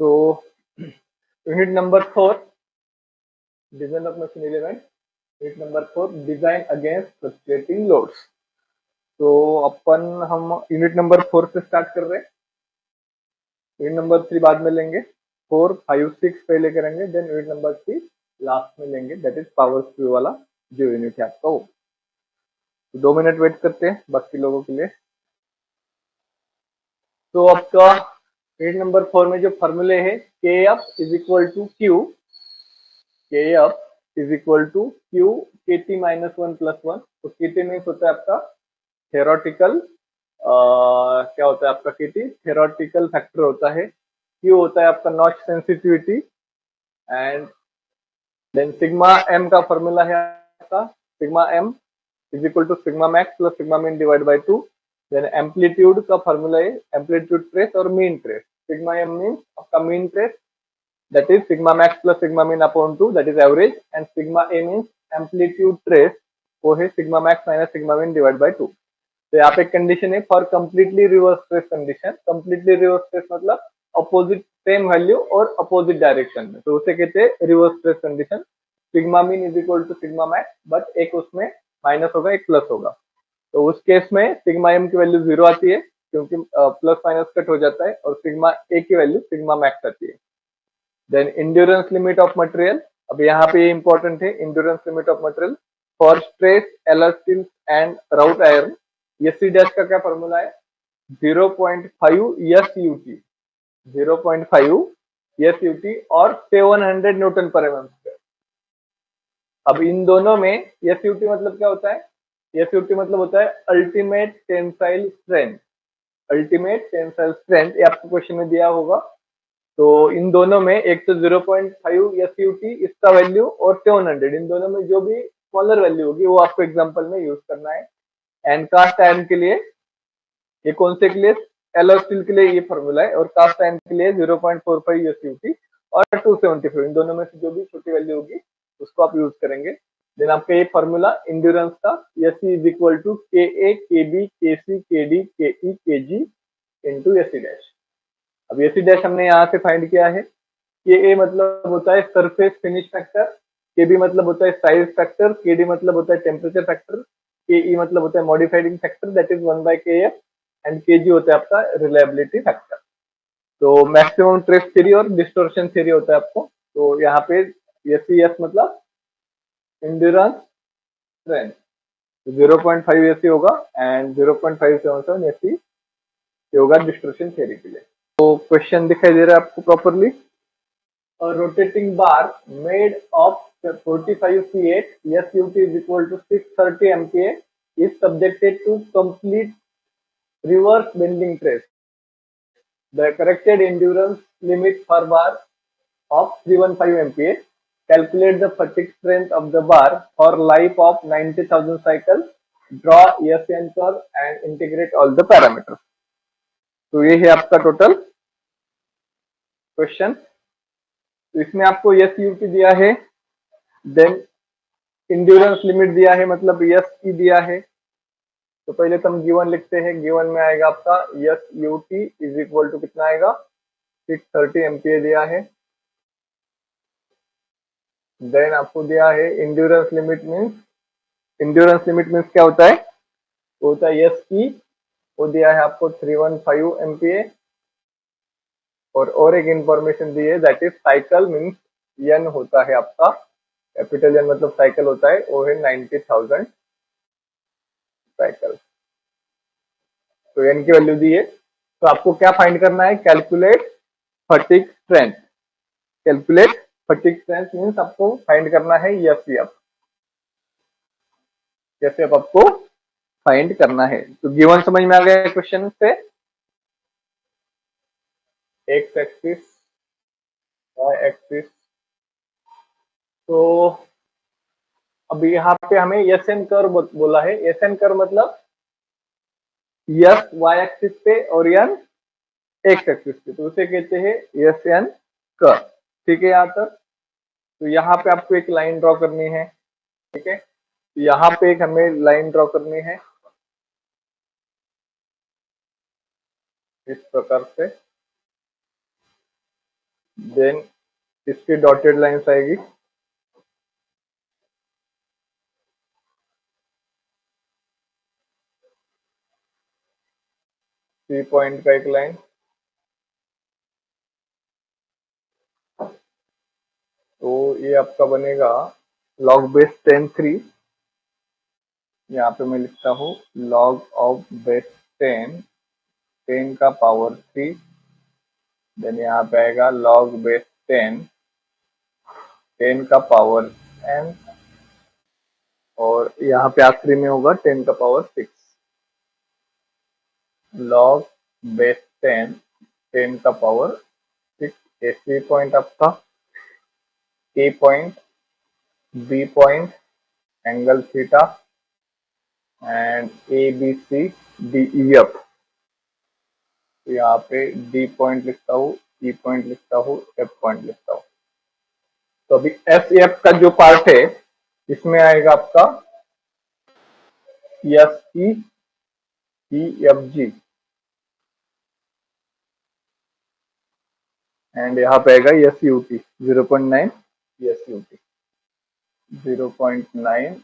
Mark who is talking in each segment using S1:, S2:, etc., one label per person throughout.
S1: तो unit number 4, design of machine element. Unit number 4, design against fluctuating loads. तो हम unit number 4 से start कर रहे हैं। यूनिट नंबर 3 बाद में लेंगे, 4, 5, 6 पहले करेंगे, देन यूनिट नंबर 3 लास्ट में लेंगे, दैट इज पावर स्क्रू वाला जो यूनिट है आपका वो। तो 2 मिनट वेट करते हैं बाकी लोगों के लिए। तो आपका यूनिट नंबर 4 में जो फॉर्मूले है, K F is equal to Q, K F is equal to Q K T minus 1 plus 1। तो के टी मीन्स होता है आपका थेरोटिकल, क्या होता है आपका के टी, थेरोटिकल फैक्टर होता है। क्यू होता है आपका notch sensitivity, and then sigma M का फॉर्मूला है आपका sigma M is equal to sigma max plus sigma mean divide by 2। Then amplitude का फॉर्मूला है एम्पलीट्यूड ट्रेस और mean trace. Sigma M means आपका mean trace, that is sigma max plus sigma min upon 2, that is average, and sigma a means amplitude trace, वो है sigma max minus sigma min divided by 2। तो यहाँ पे condition है for completely reverse stress condition. Completely reverse stress मतलब opposite same value और opposite direction में, तो उसे कहते हैं reverse stress condition. Sigma mean is equal to sigma max, but एक उसमें माइनस होगा एक प्लस होगा। तो उस केस में सिग्मा एम की वैल्यू 0 आती है क्योंकि प्लस माइनस कट हो जाता है, और सिग्मा ए की वैल्यू सिग्मा मैक्स आती है। Then endurance limit of material, अब यहाँ पे ये इंपॉर्टेंट है, endurance limit of material for stress alloy steel and wrought iron. ये सी डैश का क्या फॉर्मूला है, 0.5 एसयूटी, 0.5 एसयूटी और 700 न्यूटन पर एमएम स्क्वायर। अब इन दोनों में एसयूटी मतलब क्या होता है, एसयूटी मतलब होता है ultimate tensile strength. Ultimate tensile strength ये आपको क्वेश्चन में दिया होगा। तो इन दोनों में एक तो 0.5 एसयूटी इसका वैल्यू और 700, इन दोनों में जो भी स्मॉलर वैल्यू होगी वो आपको एग्जांपल में यूज करना है। एंड कास्ट आयरन के लिए, ये कौन से के लिए, एलर स्टील के लिए ये फॉर्मूला है, और कास्ट आयरन के लिए 0.45 एसयूटी और 275, इन दोनों में से जो भी छोटी वैल्यू होगी उसको आप यूज करेंगे। देन आपका ये फॉर्मूला इंड्योरेंस का, एस इज इक्वल टू के ए के बी के सी के डी के ई के जी इंटू एसी डैश। अब एसी डैश हमने यहाँ से फाइंड किया है। के ए मतलब होता है सरफेस फिनिश फैक्टर, के बी मतलब होता है साइज फैक्टर, के डी मतलब होता है टेम्परेचर फैक्टर, के ई मतलब होता है मॉडिफाइडिंग फैक्टर, दैट इज 1 बाय के एफ, एंड के जी होता है आपका रिलायबिलिटी फैक्टर। तो मैक्सिमम ट्रेस थ्योरी और डिस्टोर्शन थ्योरी होता है आपको। तो यहाँ पे एस मतलब इंड्योरेंस स्ट्रेंथ, 0.5 एसी होगा एंड 0.577 एसी होगा डिस्टोर्शन थ्योरी के लिए। तो क्वेश्चन दिखाई दे रहा है आपको properly. A rotating bar made of 45 C8 SUT is equal to 630 MPa is subjected to complete reverse bending trace. The corrected endurance limit for bar of 315 MPa. Calculate the fatigue strength of the bar for life of 90,000 cycles. Draw SN curve and integrate all the parameters. तो ये है आपका total question. तो इसमें आपको S U की दिया है, देन इंड्योरेंस लिमिट दिया है, मतलब एस की दिया है। तो पहले तो हम गिवन लिखते हैं, गिवन में आएगा आपका S U T is equal to कितना आएगा, 630 एमपीए दिया है। देन आपको दिया है endurance limit means, endurance limit means क्या होता है, वो होता है एस की, वो दिया है आपको 315 एमपीए। और एक इंफॉर्मेशन दी है that is cycle means N होता है आपका, कैपिटल एन मतलब साइकिल होता है, वो है 90,000 साइकिल। तो एन की वैल्यू दी है। तो आपको क्या फाइंड करना है, calculate fatigue strength. Calculate fatigue strength means आपको फाइंड करना है एफ, जैसे अब आपको फाइंड करना है। तो गिवन समझ में आ गया क्वेश्चन से, एक्स एक्सिस वाई एक्सिस। तो अब यहाँ पे हमें एस एन कर्व बोला है, एस एन कर्व मतलब एस वाई एक्सिस पे और एन एक्स एक्सिस पे, तो उसे कहते हैं एस एन कर्व। ठीक है यहाँ तक। तो यहाँ पे आपको एक लाइन ड्रॉ करनी है, ठीक है, तो यहाँ पे एक हमें लाइन ड्रॉ करनी है इस प्रकार से। देन इसकी डॉटेड लाइन्स आएगी, 3 पॉइंट का एक लाइन, तो ये आपका बनेगा लॉग बेस 10 3। यहाँ पे मैं लिखता हूँ लॉग ऑफ बेस 10 का पावर 3। देन यहाँ पे आएगा लॉग बेस 10 का पावर n, और यहाँ पे आखिरी में होगा 10 का पावर 6। लॉग बेस 10 का पावर 6। ऐसे पॉइंट आपका A point, B point, angle theta, and A B C D E F. यहाँ पे डी पॉइंट लिखता हूँ, ई पॉइंट लिखता हूँ, एफ पॉइंट लिखता हूँ। तो अभी एफ एफ का जो पार्ट है इसमें आएगा आपका S E F G, and यहाँ पे आएगा S U T 0.9, S U T 0.9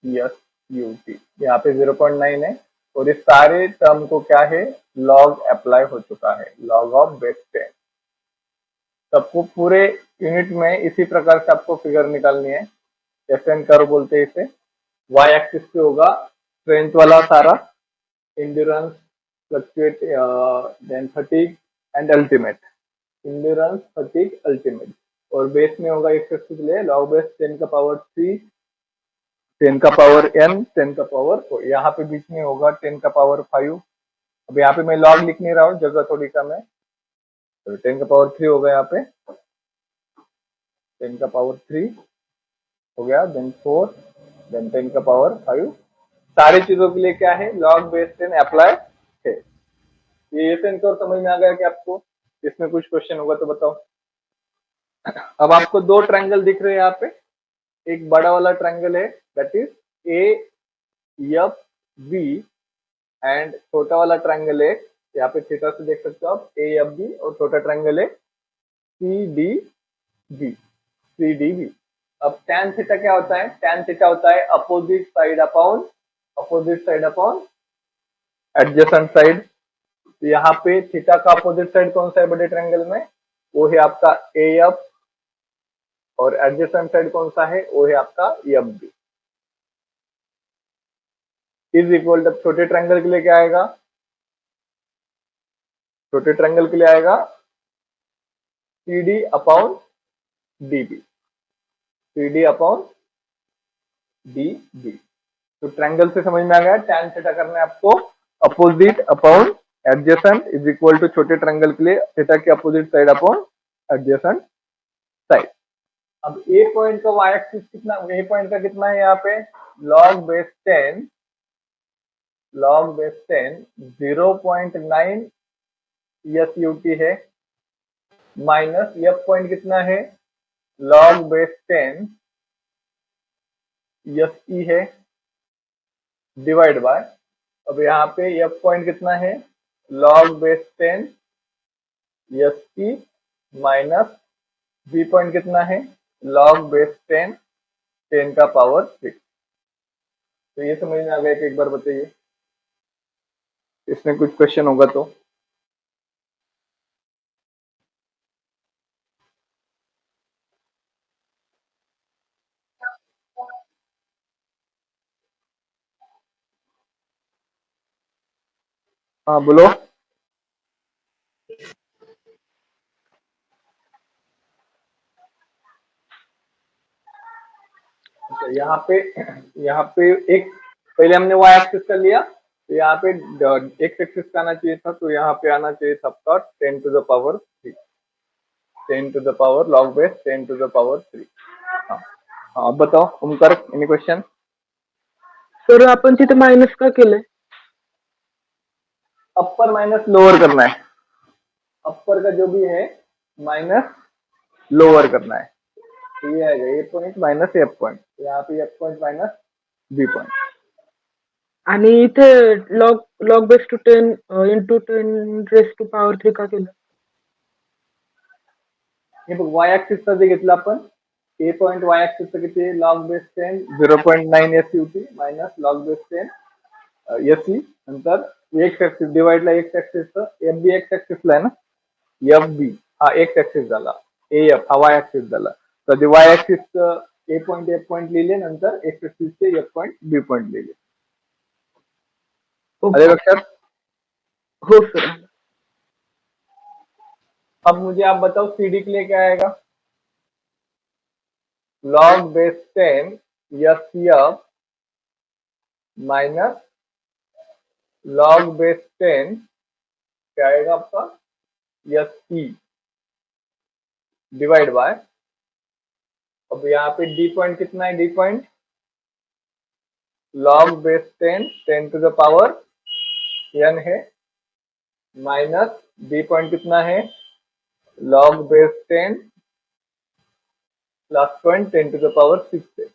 S1: S U T, यहाँ पे 0.9 है। और इस सारे टर्म को क्या है, लॉग अप्लाई हो चुका है, लॉग ऑफ बेस 10। सबको पूरे यूनिट में इसी प्रकार से आपको फिगर निकालनी है। एसएन कर्व बोलते हैं इसे। वाई एक्सिस पे होगा स्ट्रेंथ वाला सारा, endurance, fluctuate, then fatigue and ultimate, endurance, fatigue, ultimate. और बेस में होगा एक्स एक्सिस लिए लॉग बेस 10 का पावर 3, 10 का पावर n, 10 का पावर 4। यहाँ पे बीच में होगा 10 का पावर 5। अब यहाँ पे मैं लॉग लिख नहीं रहा हूँ, जगह थोड़ी कम है, तो 10 का पावर 3 होगा। यहाँ पे 10 का पावर 3 हो गया, देन 4, देन 10 का पावर 5। सारी चीजों के लिए क्या है, लॉग बेस 10 अप्लाई है। ये सेंस और समझ में आ गया कि आपको? इसमें कुछ क्वेश्चन होगा तो बताओ। अब आपको दो ट्रायंगल दिख रहे हैं यहाँ पे। एक बड़ा वाला ट्रायंगल है that is A F B, and छोटा वाला ट्रायंगल है, यहाँ पे थीटा से देख सकते हो आप, ए एफ बी, और छोटा ट्रायंगल है C D B, C D B. अब tan थीटा क्या होता है? tan थीटा होता है opposite side upon adjacent side. तो यहाँ पे थीटा का अपोजिट साइड कौन सा है बड़े ट्रायंगल में? वो है आपका ए एफ, और एडजेसेंट साइड कौन सा है? वो है आपका F B. Is equal to छोटे ट्रायंगल के लिए क्या आएगा? छोटे ट्रायंगल के लिए आएगा C D upon D B, C D upon D B. तो ट्रायंगल से समझ में आ गया, tan थीटा करना है आपको opposite upon adjacent is equal to छोटे ट्रायंगल के लिए थीटा के opposite side upon adjacent side. अब ए पॉइंट का वाई एक्सिस कितना, ए पॉइंट का कितना है यहाँ पे? Log base 10, log base 10 0.9 S U T है, माइनस एफ पॉइंट कितना है? लॉग बेस 10 एस ई है, डिवाइड बाय, अब यहाँ पे एफ पॉइंट कितना है? Log base 10 S E, minus B point कितना है? लॉग बेस 10 10 का पावर 6। तो ये समझ में आ गया कि एक बार बताइए, इसमें कुछ क्वेश्चन होगा तो। हाँ बोलो। अच्छा, यहाँ पे एक, पहले हमने वाई एक्सिस कर लिया, तो यहाँ पे एक्स एक्सिस का आना चाहिए था, तो यहाँ पे आना चाहिए था आपका 10 to the power 3, 10 to the power log base 10 to the power 3। हाँ हाँ, अब बताओ ओमकार, एनी क्वेश्चन?
S2: सर आपण तिथे मायनस का केलंय?
S1: अपर माइनस लोअर करना है, अपर का जो भी है माइनस लोअर करना है। तो ये आएगा A point minus F point, यहाँ पे F point minus B point.
S2: आणि इथे log log base to 10 into 10 raise to power 3 का केलं?
S1: हे बघ वाय ऍक्सिसचा जे घेतलं आपण ए पॉईंट वाय ऍक्सिसचं किती log base 10 0.9 SUT minus log base 10 SE नंतर एक्स ऍक्सिस डिवाइडला एक्स ऍक्सिसचं एफ बी एक्स ऍक्सिसला आहे ना एफ बी हा एक्स ऍक्सिस झाला ए एफ हा वाय ऍक्सिस झाला तर ते वाय ऍक्सिसचं ए पॉईंट एफ पॉईंट लिहिले नंतर एक्स ऍक्सिसचे एफ पॉईंट बी पॉईंट लिहिले
S2: ओके.
S1: अरे लक्षात
S2: हो सर.
S1: अब मुझे आप बताओ सीडी के लिए क्या आएगा log base 10 F F minus log base 10 क्या आएगा आपका एस ई डिवाइड बाय अब यहाँ पे डी पॉइंट कितना है D point log base 10 10 to the power n है माइनस डी पॉइंट कितना है log base 10 plus point 10 to the power 6 है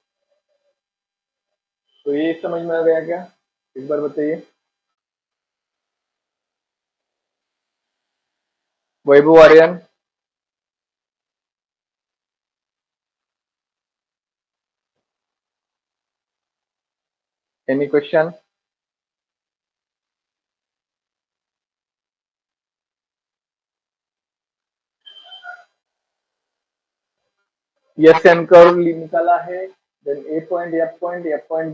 S1: तो ये समझ में आ गया क्या एक बार बताइए Vaibhav Aryan any question yes N curve निकाला है then A point F point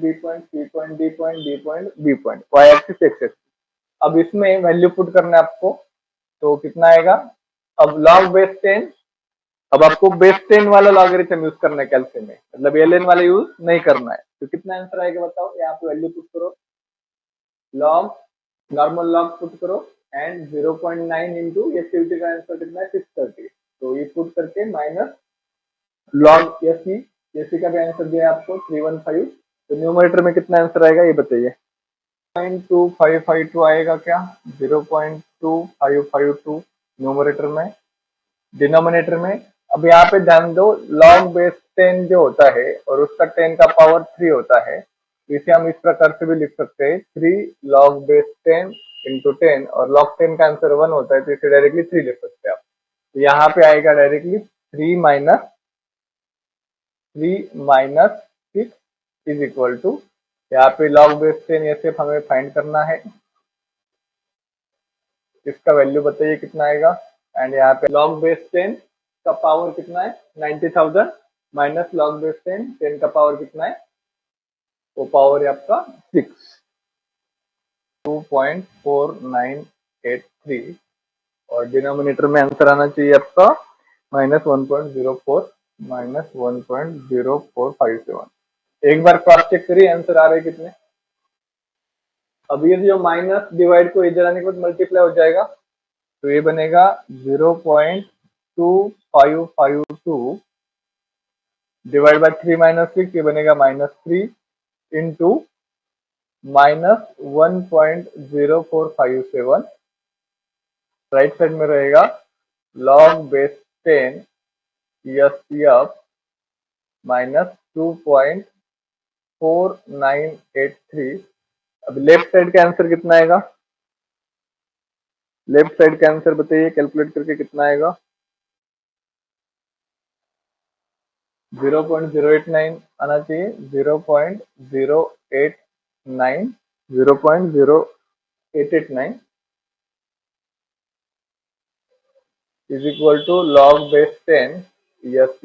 S1: B point C point D point D point B point Y axis X axis अब इसमें वैल्यू पुट करना है आपको तो कितना आएगा अब लॉग बेस 10 अब आपको बेस 10 वाला लॉगरिथम यूज करना है कैलकुलेशन में मतलब एलएन वाला यूज नहीं करना है तो कितना आंसर आएगा बताओ यहाँ पे वैल्यू पुट करो लॉग नॉर्मल लॉग पुट करो एंड 0.9 इंटू ये सीटी का आंसर कितना है 630 तो ये पुट करके माइनस लॉग एसी का भी आंसर दिया आपको 315 तो न्यूमरेटर में कितना आंसर आएगा ये बताइए 0.2552 आएगा क्या 0.2552 न्यूमरेटर में डिनोमिनेटर में अब यहाँ पे ध्यान दो लॉग बेस 10 जो होता है और उसका 10 का पावर 3 होता है इसे हम इस प्रकार से भी लिख सकते हैं 3 लॉग बेस 10 इंटू 10 और लॉग 10 का आंसर 1 होता है तो इसे डायरेक्टली 3 लिख सकते हैं आप तो यहाँ पे आएगा directly 3 minus 6 is equal to यहाँ पे लॉग बेस 10 ये सिर्फ हमें फाइंड करना है इसका वैल्यू बताइए कितना आएगा एंड यहाँ पे लॉग बेस 10 का पावर कितना है 90,000 माइनस लॉग बेस 10 10 का पावर कितना है वो पावर है आपका 6 2.4983 और डिनोमिनेटर में आंसर आना चाहिए आपका -1.04 -1.0457 एक बार क्रॉस चेक करिए आंसर आ रहे कितने अब ये जो माइनस डिवाइड को इधर आने के बाद मल्टीप्लाई हो जाएगा तो ये बनेगा 0.2552 डिवाइड बाय 3 माइनस 6 ये बनेगा -3 इंटू -1.0457 राइट साइड में रहेगा लॉग बेस 10 एफ माइनस 2.4983 अब लेफ्ट साइड का आंसर कितना आएगा लेफ्ट साइड का आंसर बताइए कैलकुलेट करके कितना आएगा 0.089 आना चाहिए 0.0889 is equal to log base 10 F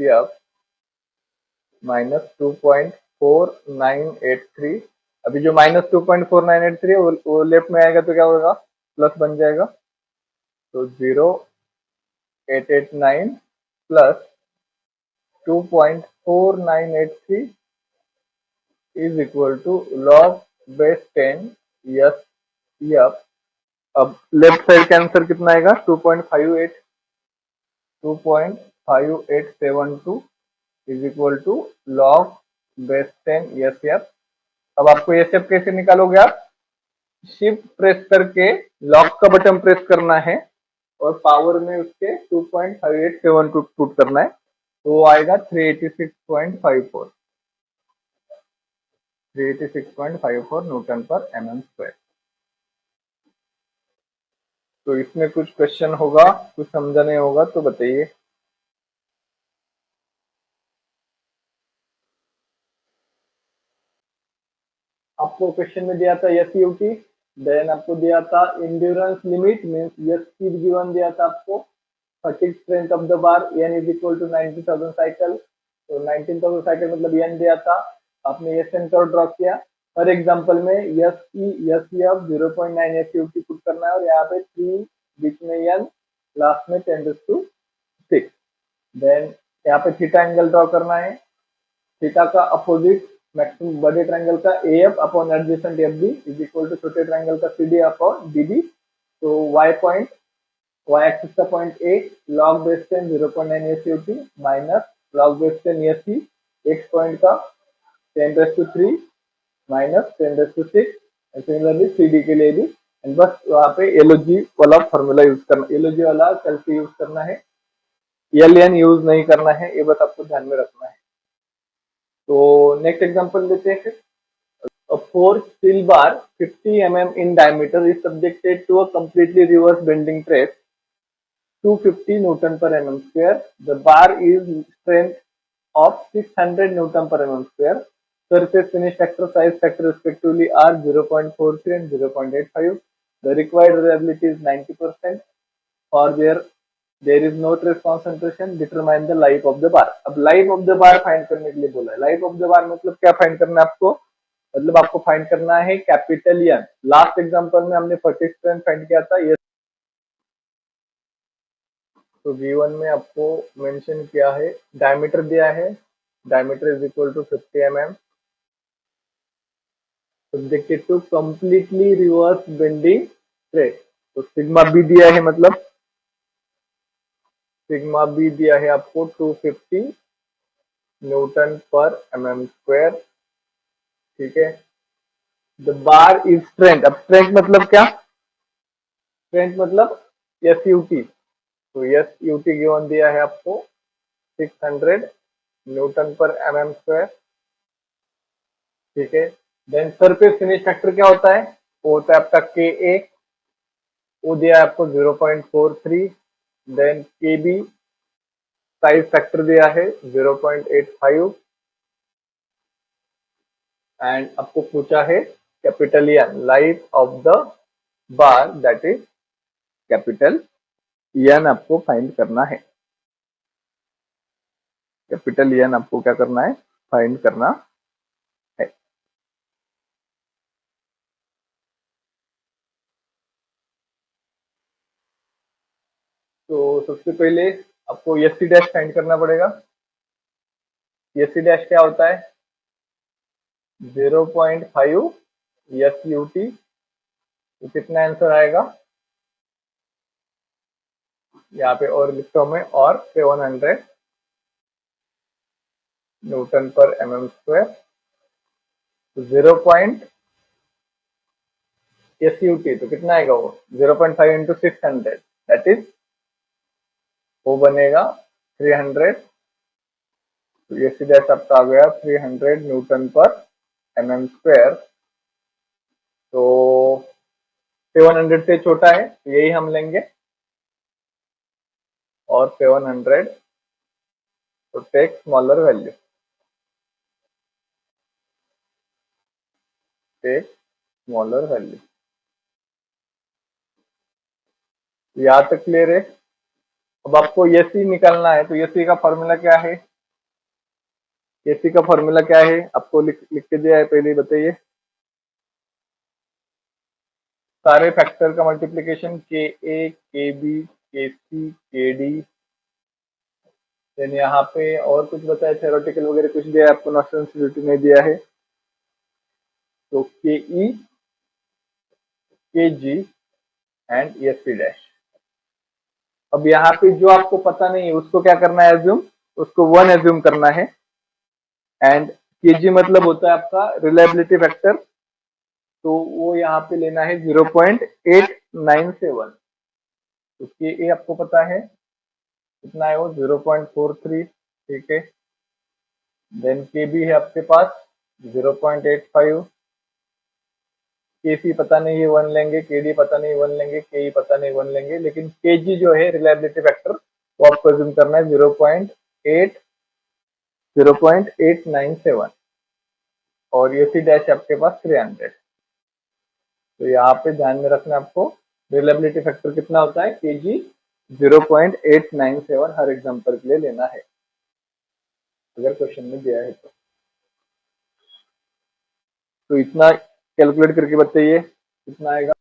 S1: minus 2.4983 अभी जो -2.4983 है वो लेफ्ट में आएगा तो क्या होगा प्लस बन जाएगा तो 0.889 plus 2.4983 is equal to log base 10 F अब लेफ्ट साइड का आंसर कितना आएगा 2.5872 is equal to log base 10 F अब आपको ये सब कैसे निकालोगे आप शिफ्ट प्रेस करके लॉक का बटन प्रेस करना है और पावर में उसके 2.5872 पुट करना है तो वो आएगा 386.54 न्यूटन पर mm स्क्वायर तो इसमें कुछ क्वेश्चन होगा कुछ समझा नहीं होगा तो बताइए आपको क्वेश्चन में दिया था SUT, देन आपको दिया था endurance limit means S speed given दिया था आपको, fatigue strength of the bar n is equal to 90,000 cycle, तो 19,000 साइकिल मतलब n दिया था, आपने ये सेंटर ड्रॉ किया। हर एग्जांपल में यस एफ 0.9 SUT पुट करना है और यहाँ पे 3 बीच में n, लास्ट में 10⁶। देन यहाँ पे थीटा एंगल ड्रॉ करना है, थीटा का अपोजिट मैक्सिमम बड़े ट्रायंगल का AF upon adjacent FB is equal to छोटे ट्रायंगल का CD अपॉन DB। तो y पॉइंट, y एक्सिस का point A log base 10 0.9 SUT minus log base 10 SE, x point का 10⁶ माइनस 10⁶। सिमिलरली CD के लिए भी, एंड बस वहाँ पे LOG वाला फॉर्मूला यूज करना, LOG वाला कैलसी यूज करना है, LN यूज नहीं करना है, ये बस आपको ध्यान में रखना है। तो नेक्स्ट एग्जांपल लेते हैं फिर। A four steel bar 50 mm in diameter is subjected to a completely reverse bending press 250 Newton per mm square. The bar is strength of 600 Newton per mm square. Surface finish factor, size factor respectively are 0.43 and 0.85. The required reliability is 90%. For there is no trace concentration. Determine the life of the bar. अब life of the bar find करने के लिए बोला है। Life of the बार मतलब क्या find करना है आपको, मतलब आपको फाइंड करना है कैपिटल एन। लास्ट एग्जांपल में हमने फटीग स्ट्रेंथ फाइंड किया था, ये तो गिवन में आपको मेंशन किया है, डायमीटर दिया है, diameter is equal to 50 mm, subjected to completely reverse bending press. तो सिग्मा बी दिया है, मतलब सिग्मा बी दिया है आपको 250 न्यूटन पर mm स्क्वायर, ठीक है। द बार इज स्ट्रेंथ, अब स्ट्रेंथ मतलब क्या, स्ट्रेंथ मतलब SUT, तो SUT गिवन दिया है आपको 600 न्यूटन पर mm स्क्वायर, ठीक है। देन सरफेस फिनिश फैक्टर क्या होता है, वो होता है आपका KA, वो दिया है आपको 0.43। देन KB साइज फैक्टर दिया है 0.85 एंड आपको पूछा है capital N, life of the bar that is capital N आपको फाइंड करना है। कैपिटल एन आपको क्या करना है, फाइंड करना है। तो सबसे पहले आपको SC डैश फाइंड करना पड़ेगा। SC डैश क्या होता है, 0.5 SUT, तो कितना आंसर आएगा, यहाँ पे और लिखता हूं मैं, और 700 न्यूटन पर mm स्क्वायर। तो 0. SUT तो कितना आएगा, वो 0.5 इंटू 600 दैट इज, वो बनेगा 300। तो ये सीधा आपका आ गया 300 न्यूटन पर mm स्क्वायर। तो 700 से छोटा है तो यही हम लेंगे, और 700 तो take smaller value, take smaller value. यहाँ तक क्लियर है। अब आपको SC निकालना है, तो SC का फॉर्मूला क्या है, SC का फॉर्मूला क्या है आपको लिख के दिया है, पहले बताइए। सारे फैक्टर का multiplication KA KB KC KD, then यहाँ पे और कुछ बताया, थ्योरेटिकल वगैरह कुछ दिया है आपको, नॉर्टन सेंसिटिविटी नहीं दिया है। तो KE KG and SC dash. अब यहाँ पे जो आपको पता नहीं है उसको क्या करना है, एज्यूम, उसको 1 एज्यूम करना है। एंड KG मतलब होता है आपका रिलायबिलिटी फैक्टर, तो वो यहाँ पे लेना है 0.897। तो KA आपको पता है कितना है, वो 0.43, ठीक है। देन KB है आपके पास 0.85, KC पता नहीं है 1 लेंगे, KD पता नहीं 1 लेंगे, KE पता नहीं 1 लेंगे, लेकिन KG जो है रिलायबिलिटी फैक्टर वो आपको एज्यूम करना है 0.897। और ये सी डैश आपके पास 300। तो यहाँ पे ध्यान में रखना आपको रिलायबिलिटी फैक्टर कितना होता है, केजी 0.897 हर एग्जांपल के लिए लेना है, अगर क्वेश्चन में दिया है तो इतना कैलकुलेट करके बताइए कितना आएगा।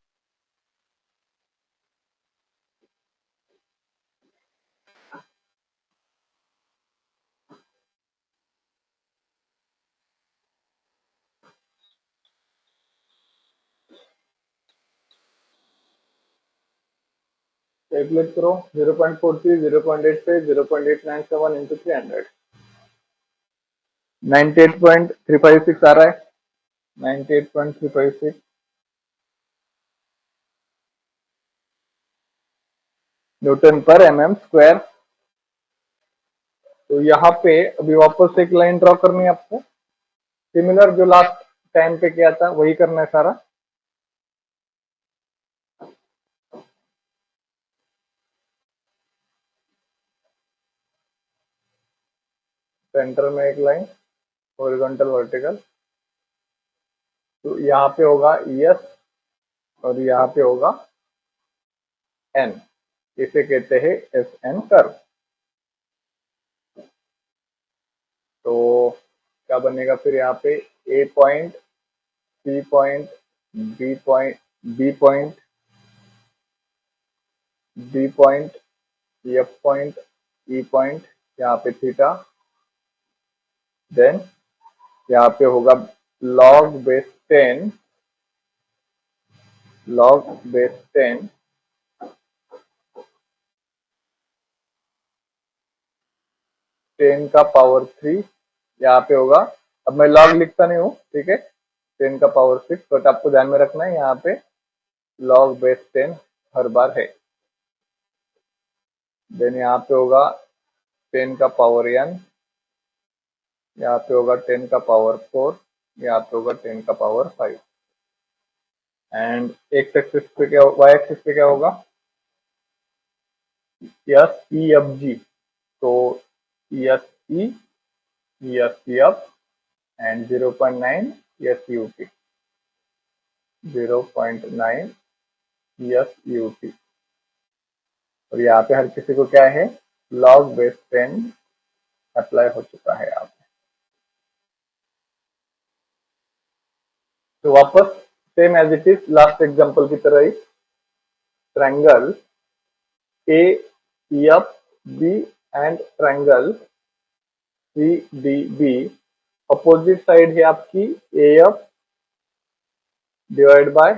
S1: कैलकुलेट करो, 0.43, 0.85, 0.897 इंटू 300, 98.356 आ रहा है, 98.356 न्यूटन पर mm स्क्वायर। तो यहाँ पे अभी वापस एक लाइन ड्रॉ करनी है आपको, सिमिलर जो लास्ट टाइम पे किया था वही करना है सारा। सेंटर में एक लाइन हॉरिजॉन्टल वर्टिकल, तो यहाँ पे होगा एस और यहाँ पे होगा एन, इसे कहते हैं एस एन कर्व। तो क्या बनेगा फिर यहाँ पे, A point, C point, B point, B point, D point, F point, E point, यहाँ पे थीटा, देन यहाँ पे होगा log बेस 10, log बेस 10 10 का पावर 3, यहाँ पे होगा, अब मैं log लिखता नहीं हूँ, ठीक है, 10 का पावर 6, बट आपको ध्यान में रखना है यहाँ पे log बेस 10 हर बार है। देन यहाँ पे होगा 10 का पावर n, यहाँ पे होगा 10 का पावर 4, यहाँ पे होगा 10 का पावर 5, एंड एक्स एक्सिस पे क्या, वाई एक्सिस पे क्या होगा, एस ई एफ जी, तो S E, S F and 0.9 S U T, 0.9 S U T. और यहाँ पे हर किसी को क्या है, log बेस 10 अप्लाई हो चुका है यहाँ पे। तो वापस same as it is last example की तरह ही, triangle A F B and triangle C D B, opposite side है आपकी A F divide by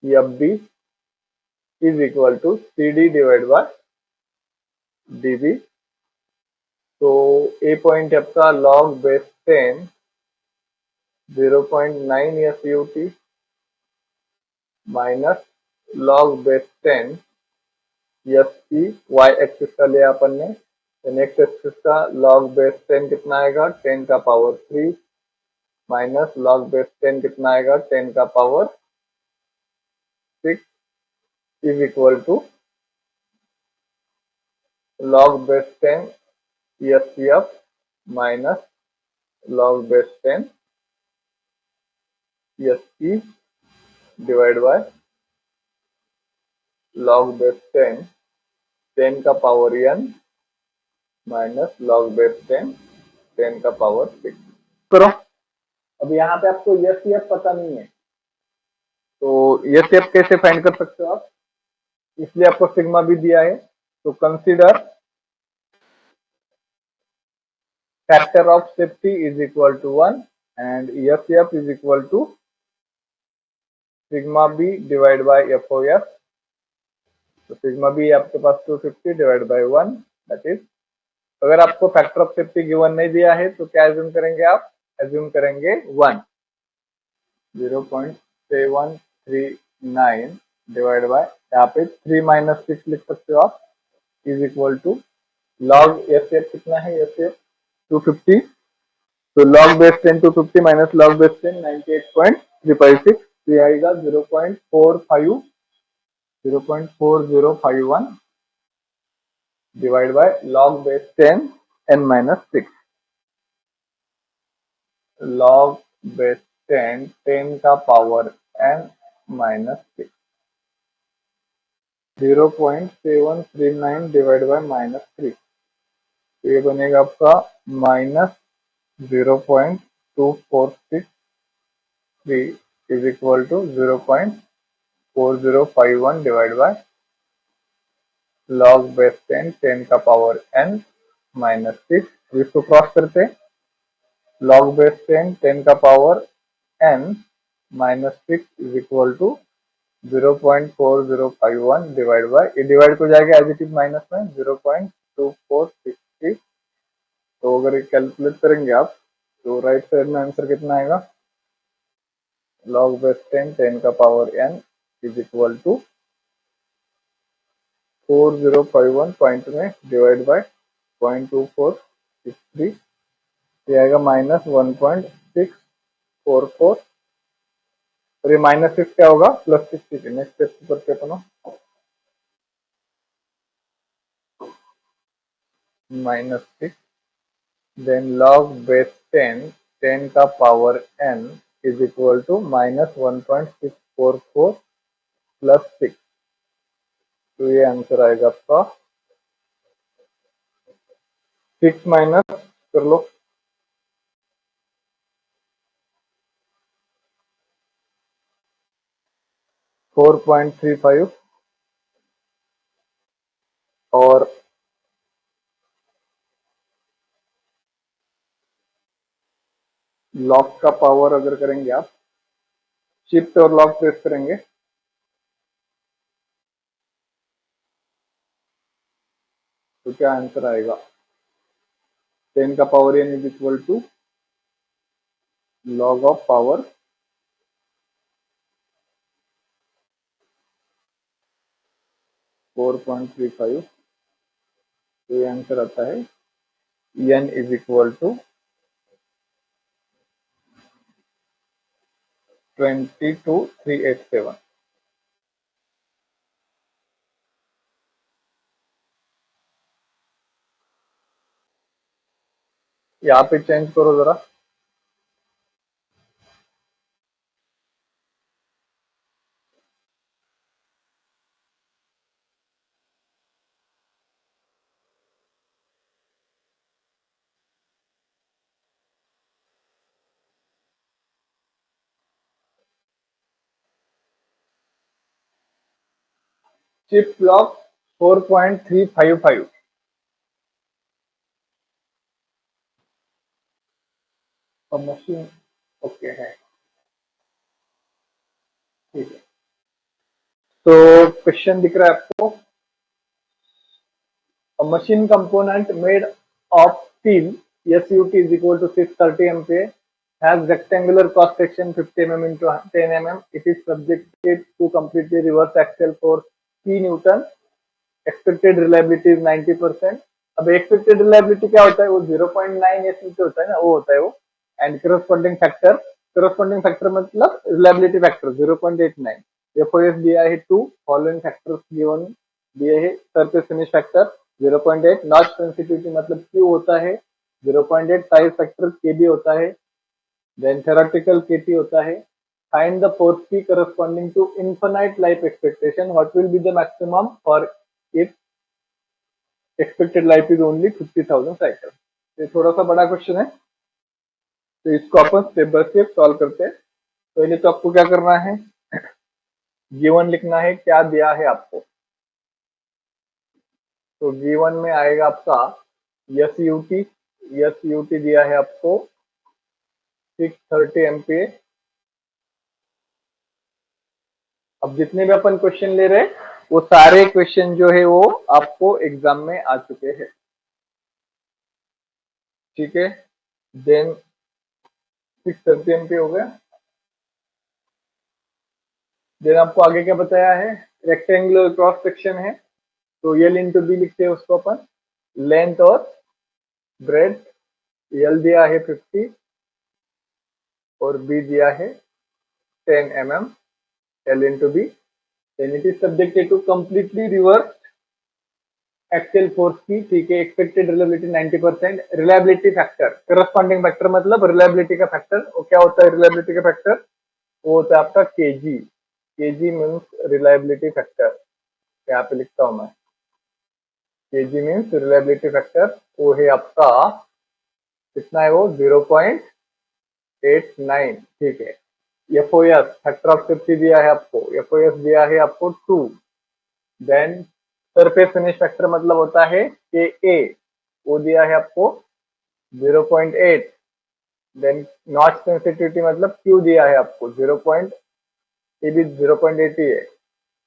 S1: F B is equal to C D divide by D B. तो A point आपका log base 10 0.9 S U T minus log base 10 S T, Y axis का लिया अपन ने, X axis का log base 10 कितना आएगा, 10 का पावर 3 माइनस log बेस 10 कितना आएगा, 10 का power 6 is equal to log base 10 S T F minus log base 10 S T divide by log base 10 10 का power n minus log base 10 10 का power 6 करो। अब यहाँ पे आपको एस एफ पता नहीं है, तो एस एफ कैसे फाइंड कर सकते हो आप, इसलिए आपको सिग्मा भी दिया है। तो consider factor of safety is equal to 1 and S F is equal to sigma B divide by F O F. तो सिग्मा बी आपके पास 250 डिवाइड बाय 1, दैट इज, अगर आपको फैक्टर ऑफ सेफ्टी गिवन नहीं दिया है तो क्या एज्यूम करेंगे आप, एज्यूम करेंगे 1, 0.739 डिवाइड बाय, यहाँ पे 3 माइनस 6 लिख सकते हो आप, is equal to log S F कितना है, एस एफ 250, तो log base 10 250 minus log base 10 98.356, तो ये आएगा 0.4051 divide by log base 10 n minus 6, log base 10 10 का power n minus 6 0.739 divide by minus 3, तो ये बनेगा आपका minus 0.2463 is equal to 0.4051 divide by log base 10 10 का पावर n माइनस 6। इसको क्रॉस करते, लॉग बेस 10 10 का power n minus 6 is equal to 0.4051 divide by, ये डिवाइड हो जाएगा एज इट इज माइनस में 0.2463। तो अगर ये कैलकुलेट करेंगे आप तो राइट साइड में आंसर कितना आएगा, लॉग बेस 10 10 का power n is equal to 4051 point में डिवाइड बाय 0.2463, ये आएगा माइनस 1.644, और ये माइनस 6 क्या होगा प्लस 6। नेक्स्ट स्टेप करते अपन माइनस 6, देन लॉग बेस 10 10 का power n is equal to minus 1.644 plus 6, तो ये आंसर आएगा आपका 6 माइनस कर लो 4.35, और लॉग का पावर अगर करेंगे आप, शिफ्ट और लॉग प्रेस करेंगे तो क्या आंसर आएगा, 10 का power n is equal to log of power 4.35, तो ये आंसर आता है n इज इक्वल टू 22387। यहाँ पे चेंज करो जरा, चिप लॉग 4.355, और मशीन ओके है, ठीक है। तो क्वेश्चन दिख रहा है आपको, a machine component made of steel SUT is equal to 630 MPa, has rectangular cross section 50 mm into 10 mm. It is subjected to completely reverse axial force P Newton. Expected reliability is 90%. अब expected reliability क्या होता है, वो 0.9 SUT होता है ना, वो होता है वो, and corresponding factor मतलब reliability factor 0.89, FOS दिया है 2, following factors given दिए है, surface finish factor 0.8, notch sensitivity मतलब Q होता है 0.8, साइज फैक्टर KB होता है, देन थ्योरेटिकल KT होता है। Find the force P corresponding to infinite life expectation, what will be the maximum for if expected life is only 50,000 cycle. ये थोड़ा सा बड़ा क्वेश्चन है, तो इसको अपन स्टेप बाय स्टेप सॉल्व करते हैं। पहले तो आपको क्या करना है, गिवन लिखना है क्या दिया है आपको, तो गिवन में आएगा आपका SUT दिया है आपको 630 MPa। अब जितने भी अपन क्वेश्चन ले रहे हैं वो सारे क्वेश्चन जो है वो आपको एग्जाम में आ चुके हैं, ठीक है। देन 630 MPa हो गया। देन आपको आगे क्या बताया है, रेक्टेंगुलर क्रॉस सेक्शन है, तो L इंटू बी लिखते हैं उसको अपन, लेंथ और ब्रेड, L दिया है 50 और B दिया है 10 mm, L into B, then it is subjected to completely reverse axial force की, ठीक है, expected reliability 90%, reliability factor, corresponding factor मतलब रिलायबिलिटी का फैक्टर, वो क्या होता है रिलायबिलिटी का फैक्टर? वो होता है आपका KG. KG means reliability factor, यहाँ पे लिखता हूं मैं, केजी मीन्स रिलायबिलिटी फैक्टर, वो है आपका, कितना है वो? 0.89, ठीक है। एफओएस फैक्टर ऑफ सेफ्टी दिया है आपको, एफओएस दिया है आपको 2। देन सरफेस फिनिश फैक्टर मतलब होता है के ए, वो दिया है आपको 0.8। देन नॉच सेंसिटिविटी मतलब क्यू दिया है आपको 0. ए भी 0.8 ही है।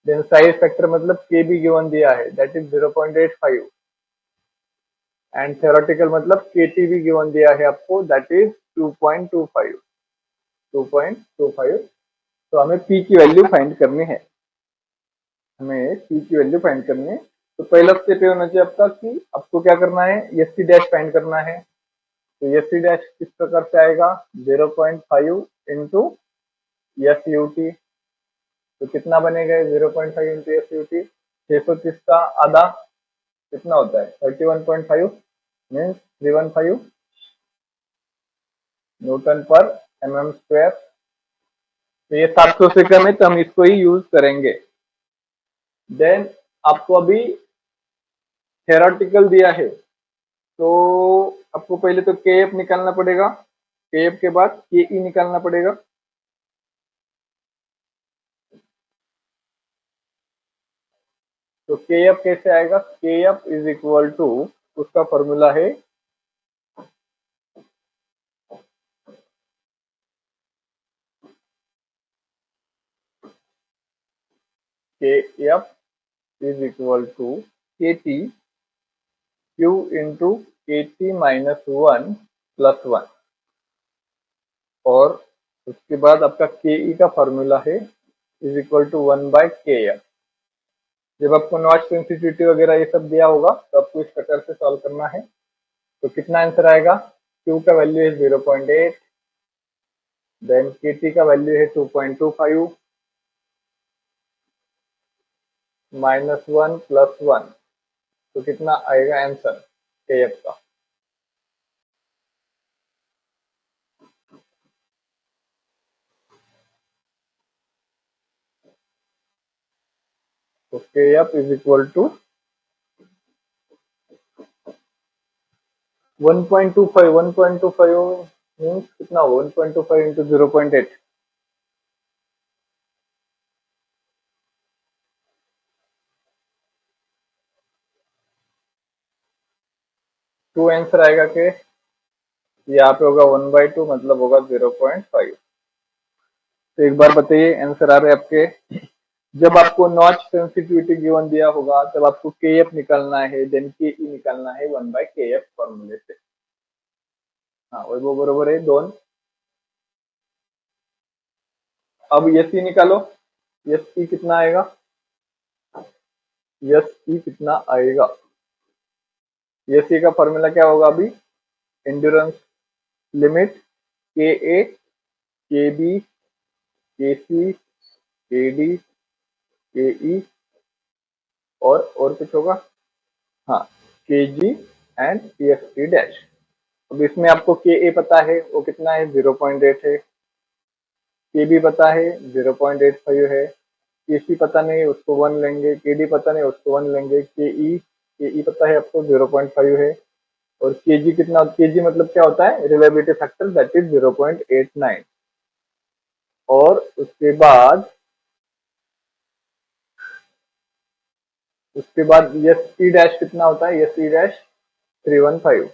S1: देन साइज फैक्टर मतलब के भी गिवन दिया है, दैट इज 0.85। एंड थ्योरेटिकल मतलब के टी भी गिवन दिया है आपको, दैट इज 2.25। 2.25। तो हमें पी की वैल्यू फाइंड करनी है, हमें पी की वैल्यू फाइंड करनी है। तो पहला स्टेप ये होना चाहिए आपका कि आपको क्या करना है, एस सी डैश फाइंड करना है। तो एस सी डैश किस प्रकार से आएगा? 0.5 इंटू एस यू टी। तो कितना बनेगा 0.5 इंटू एस यू टी? 630 का आधा कितना होता है? 31.5 मीन्स 315 न्यूटन पर एम स्क्वायर। तो ये 700 से कम है तो हम इसको ही यूज करेंगे। देन आपको अभी थेरोटिकल दिया है, तो आपको पहले तो के एफ निकालना पड़ेगा, के एफ के बाद के ई निकालना पड़ेगा। तो के एफ कैसे आएगा? के एफ इज इक्वल टू, उसका फॉर्मूला है K F is equal to के टी क्यू इंटू के टी माइनस 1 + 1। और उसके बाद आपका के ई का फॉर्मूला है इज इक्वल टू 1/के एफ। जब आपको नॉच सेंसिटिविटी वगैरह ये सब दिया होगा तो आपको इस प्रकार से सॉल्व करना है। तो कितना आंसर आएगा? Q का वैल्यू है 0.8, देन KT का वैल्यू है 2.25 -1 + 1। तो कितना आएगा आंसर KF का? तो KF is equal to 1.25। 1.25 means कितना हो? 1.25 इंटू 0.8, 2 आंसर आएगा के यहाँ पे होगा 1/2 मतलब होगा 0.5। तो एक बार बताइए आंसर आ रहे हैं आपके? जब आपको नॉच सेंसिटिविटी गिवन दिया होगा तब आपको के एफ निकालना है, देन के ई निकालना है 1/के एफ फॉर्मूले से। हाँ वो बरोबर है दोन। अब एस ई निकालो, एस ई कितना आएगा? एस ई कितना आएगा? एस ई का फॉर्मूला क्या होगा अभी? एंड्योरेंस लिमिट के ए के बी के सी के डी के ई और कुछ होगा, हाँ, के जी एंड एफ टी डैश। अब इसमें आपको के ए पता है वो कितना है? 0.8 है। के बी पता है 0.85 है। के सी पता नहीं उसको 1 लेंगे, के डी पता नहीं उसको 1 लेंगे, के ई पता है आपको 0.5 है। और के जी कितना? के जी मतलब क्या होता है? Reliability factor, that is 0.89। और उसके बाद एस ई डैश कितना होता है? S E dash 315।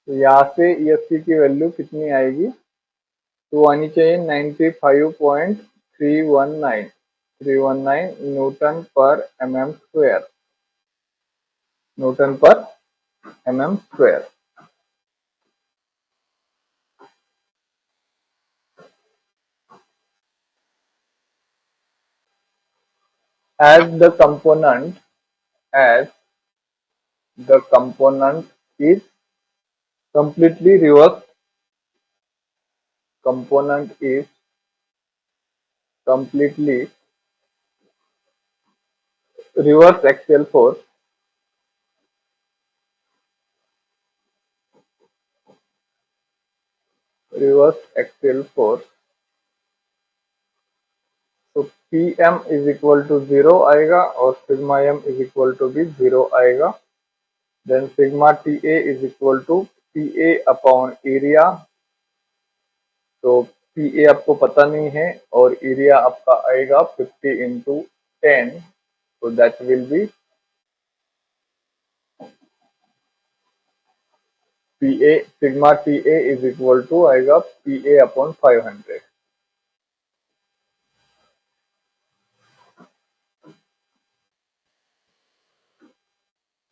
S1: तो यहाँ से एस सी की वैल्यू कितनी आएगी? तो आनी चाहिए 95.319 न्यूटन पर एम स्क्वायर, न्यूटन पर M square. as the component as the component is completely reversed, component is completely reverse axial force, reverse axial force, तो P M is equal to 0 आएगा और sigma M is equal to भी 0 आएगा। Then sigma T A is equal to P A upon area, तो P A आपको पता नहीं है और एरिया आपका आएगा 50 इंटू 10, तो that will be P A, sigma T A is equal to आएगा P A upon 500।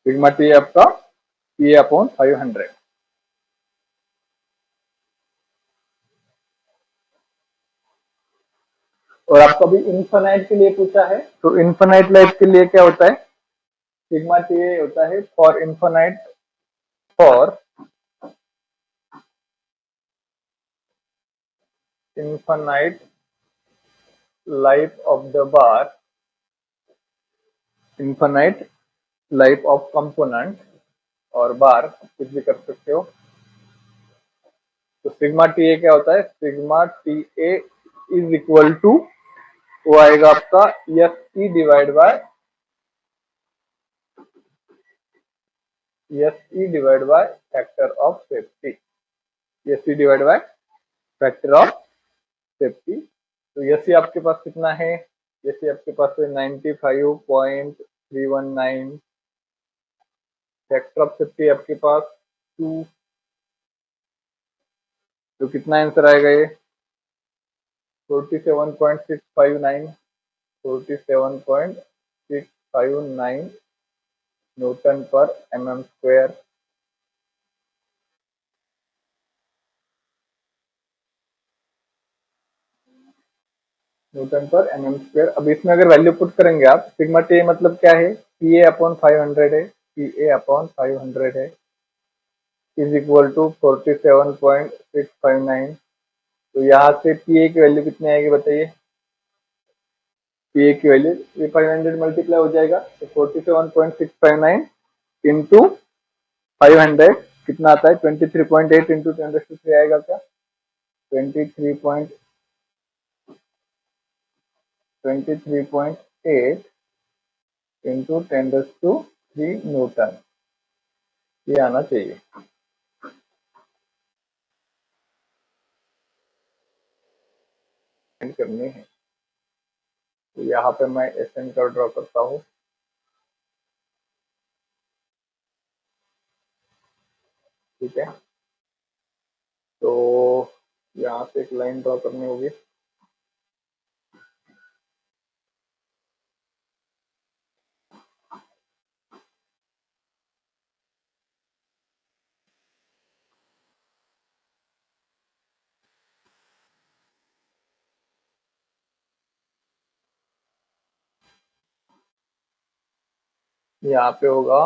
S1: Sigma T आपका पी ए अपॉन 500। और आपको अभी इन्फिनाइट के लिए पूछा है, तो इन्फिनाइट लाइफ के लिए क्या होता है, सिग्मा टी ए होता है for infinite, for infinite life of the bar, infinite life of component और बार कुछ भी कर सकते हो। तो सिग्मा टी ए क्या होता है, sigma T A is equal to, वो आएगा आपका S E divide by factor of safety, S E divide by factor of safety. तो एस ई आपके पास कितना है, एस ई आपके पास है 95.319, फैक्टर ऑफ सेफ्टी आपके पास 2, तो कितना आंसर आएगा ये 47.659, 47.659 न्यूटन पर mm स्क्वायर। न्यूटन पर mm स्क्वायर। अब इसमें अगर वैल्यू पुट करेंगे आप, सिग्मा टी मतलब क्या है, पी ए अपॉन 500 है, पी ए अपॉन 500 है, इज इक्वल टू 47.659। तो यहाँ से पी ए की वैल्यू कितनी आएगी बताइए, पी ए की वैल्यू ये 500 मल्टीप्लाई हो जाएगा, तो 47.659 इंटू 500 कितना आता है 23.8 इंटू 10³ आएगा क्या, 23.8 इंटू 10³ न्यूटन, ये आना चाहिए। करनी है, तो यहाँ पे मैं एसएन कर्व ड्रॉ करता हूँ। ठीक है, तो यहाँ से एक लाइन ड्रॉ करनी होगी। यहाँ पे होगा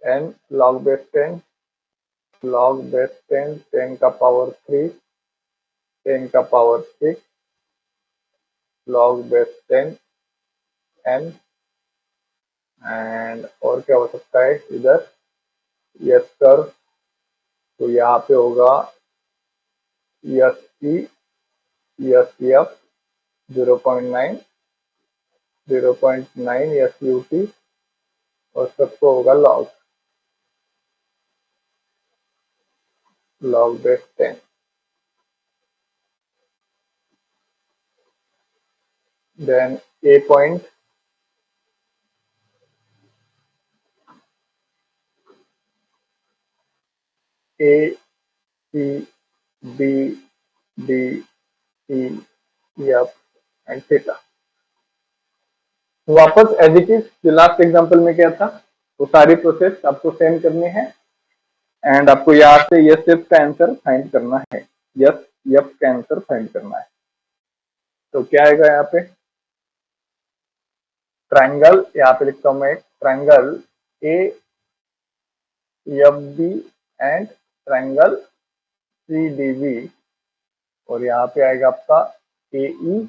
S1: n log base 10, log base 10, 10 का पावर 3, 10 का power 6, log base 10 n, and और क्या हो सकता है इधर, यस कर्व, तो यहाँ पे होगा S E, S F 0.9, 0.9 S U T, और सबको होगा log base 10। Then A point, A C B D E F and theta. वापस एज इट इज जो लास्ट एग्जांपल में क्या था, वो सारी प्रोसेस आपको सेम करनी है एंड आपको यहाँ से यस एफ का आंसर फाइंड करना है, यस एफ का आंसर फाइंड करना है। तो क्या आएगा यहाँ पे, ट्रायंगल, यहाँ पे लिखता हूं मैं triangle A F B and triangle C D B, और यहाँ पे आएगा आपका A E,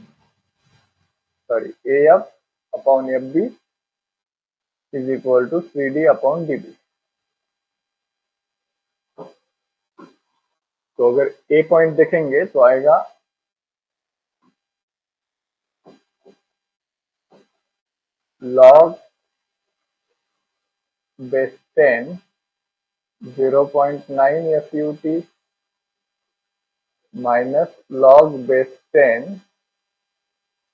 S1: sorry A F upon F B is equal to 3D upon D B. तो अगर ए पॉइंट देखेंगे तो आएगा log base 10 0.9 FUT minus log base 10,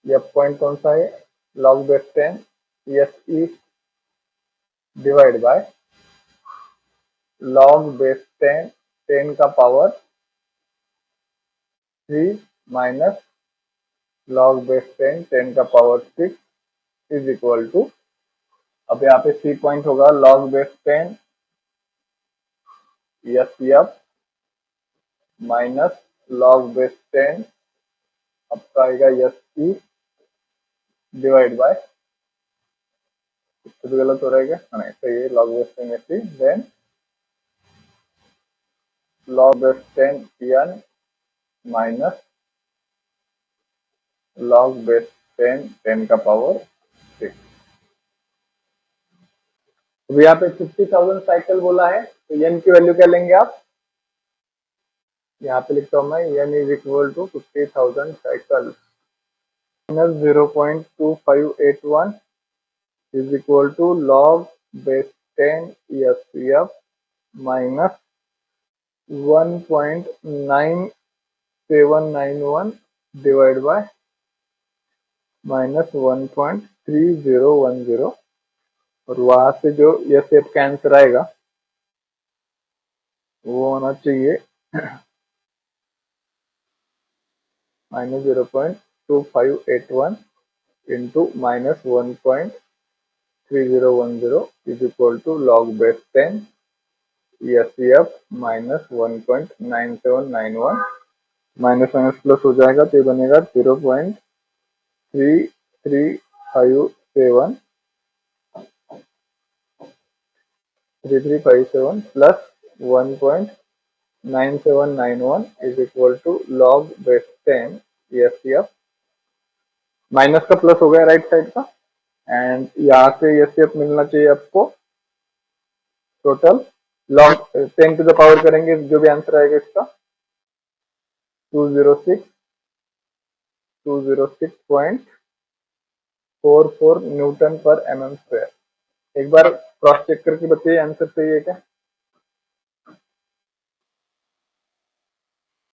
S1: यह पॉइंट कौन सा है, log base 10 SE divide by log base 10 10 का पावर 3 माइनस log base 10 10 का पावर 6 इज इक्वल टू, अब यहाँ पे सी पॉइंट होगा log base 10 SF minus log base 10 आपका आएगा SE डिवाइड बाय, तो गलत हो रहेगा, नहीं तो ये log base 10 SE देन log base 10 n minus log base 10 10 का पावर 6। अब यहाँ पे 50,000 साइकिल बोला है, तो n की वैल्यू क्या लेंगे आप, यहाँ पे लिखता हूँ मैं n is equal to 50,000 cycle minus 0.2581 is equal to log base 10 SCF minus 1.9791 divide by minus 1.3010, और वहां से जो SCF का आंसर आएगा वो होना चाहिए minus 0.2581 into minus 1.3010 is equal to log base 10 SCF minus 1.9791, minus minus plus हो जाएगा तो ये बनेगा 0.3357 plus 1.9791 is equal to log base 10 SCF, minus का प्लस हो गया राइट साइड का, एंड यहाँ से SCF मिलना चाहिए आपको total log 10 to the power करेंगे जो भी आंसर आएगा इसका 206.44 न्यूटन पर mm स्क्वायर। एक बार क्रॉस चेक करके बताइए आंसर सही है क्या।